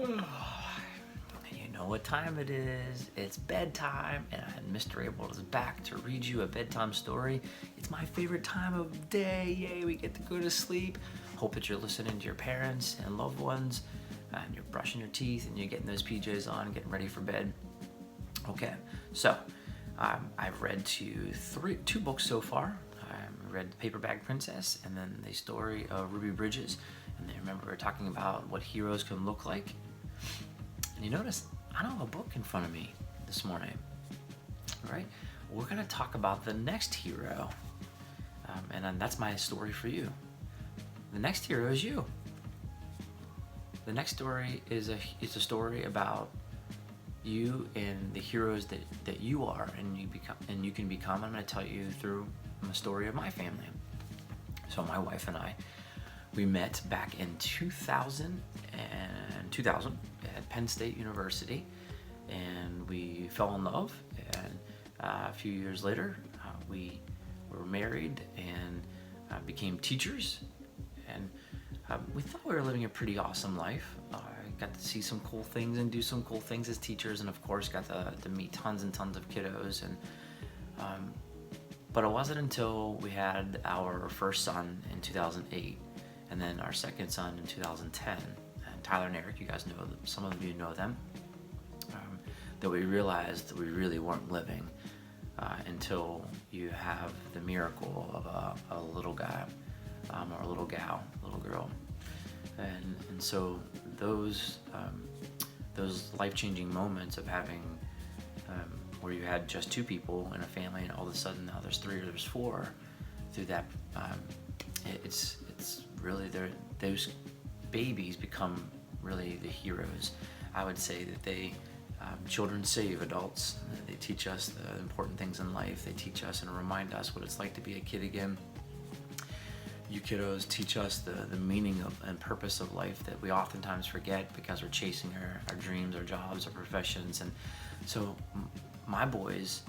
You know what time it is. It's bedtime, and Mr. Abel is back to read you a bedtime story. It's my favorite time of day. Yay, we get to go to sleep. Hope that you're listening to your parents and loved ones, and you're brushing your teeth, and you're getting those PJs on, getting ready for bed. Okay, so I've read to you two books so far. I read The Paper Bag Princess, and then the story of Ruby Bridges. And then remember, we were talking about what heroes can look like. And you notice I don't have a book in front of me this morning. All right, we're going to talk about the next hero, and then that's my story for you. The next hero is you. The next story is a story about you and the heroes that you are and you can become. I'm going to tell you through a story of my family. So my wife and I, we met back in 2000 at Penn State University, and we fell in love. And a few years later, we were married and became teachers. And we thought we were living a pretty awesome life. Got to see some cool things and do some cool things as teachers, and of course got to meet tons and tons of kiddos. And but it wasn't until we had our first son in 2008, and then our second son in 2010. And Tyler and Eric, you guys know them, some of you know them, that we realized that we really weren't living until you have the miracle of a little guy or a little gal, little girl. And so those life-changing moments of having where you had just two people in a family, and all of a sudden now there's three or there's four, through that it's really those babies become really the heroes. I would say that children save adults. They teach us the important things in life. They teach us and remind us what it's like to be a kid again. You kiddos teach us the meaning of and purpose of life that we oftentimes forget because we're chasing our dreams, our jobs, our professions. And so my boys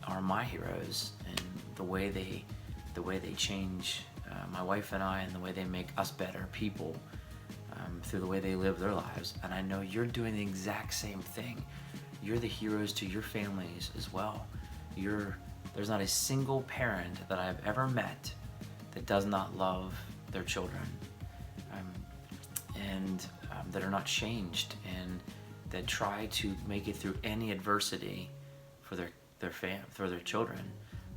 are my heroes, and the way they change my wife and I, and the way they make us better people through the way they live their lives. And I know you're doing the exact same thing. You're the heroes to your families as well. There's not a single parent that I've ever met that does not love their children, and that are not changed, and that try to make it through any adversity for their children.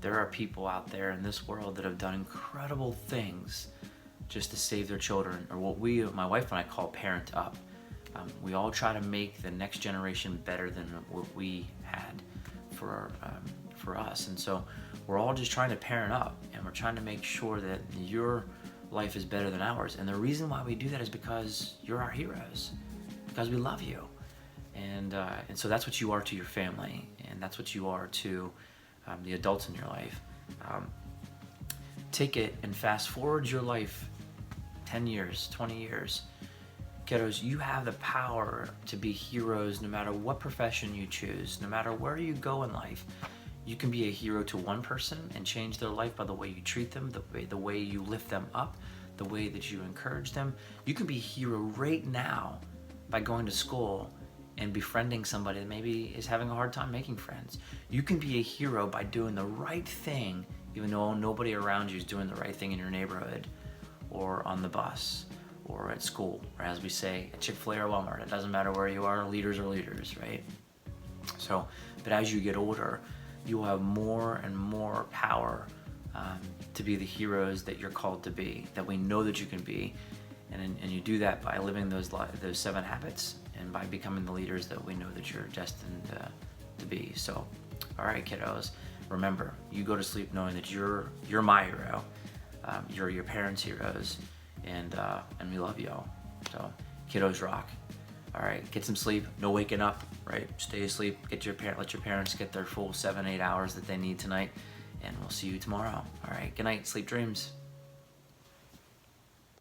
There are people out there in this world that have done incredible things just to save their children, or what my wife and I call parent up. We all try to make the next generation better than what we had for us. And so we're all just trying to parent up, and we're trying to make sure that your life is better than ours. And the reason why we do that is because you're our heroes, because we love you. And so that's what you are to your family, and that's what you are to the adults in your life. Take it and fast forward your life 10 years, 20 years. Kiddos, you have the power to be heroes no matter what profession you choose, no matter where you go in life. You can be a hero to one person and change their life by the way you treat them, the way you lift them up, the way that you encourage them. You can be a hero right now by going to school and befriending somebody that maybe is having a hard time making friends. You can be a hero by doing the right thing even though nobody around you is doing the right thing in your neighborhood, or on the bus, or at school, or as we say, at Chick-fil-A or Walmart. It doesn't matter where you are, leaders are leaders, right? So, but as you get older, you will have more and more power to be the heroes that you're called to be, that we know that you can be. And you do that by living those 7 habits, and by becoming the leaders that we know that you're destined to be. So, all right, kiddos, remember, you go to sleep knowing that you're my hero. You're your parents' heroes, and we love y'all. So, kiddos rock. All right, get some sleep. No waking up, right? Stay asleep. Let your parents get their full 7-8 hours that they need tonight, and we'll see you tomorrow. All right, good night. Sleep dreams.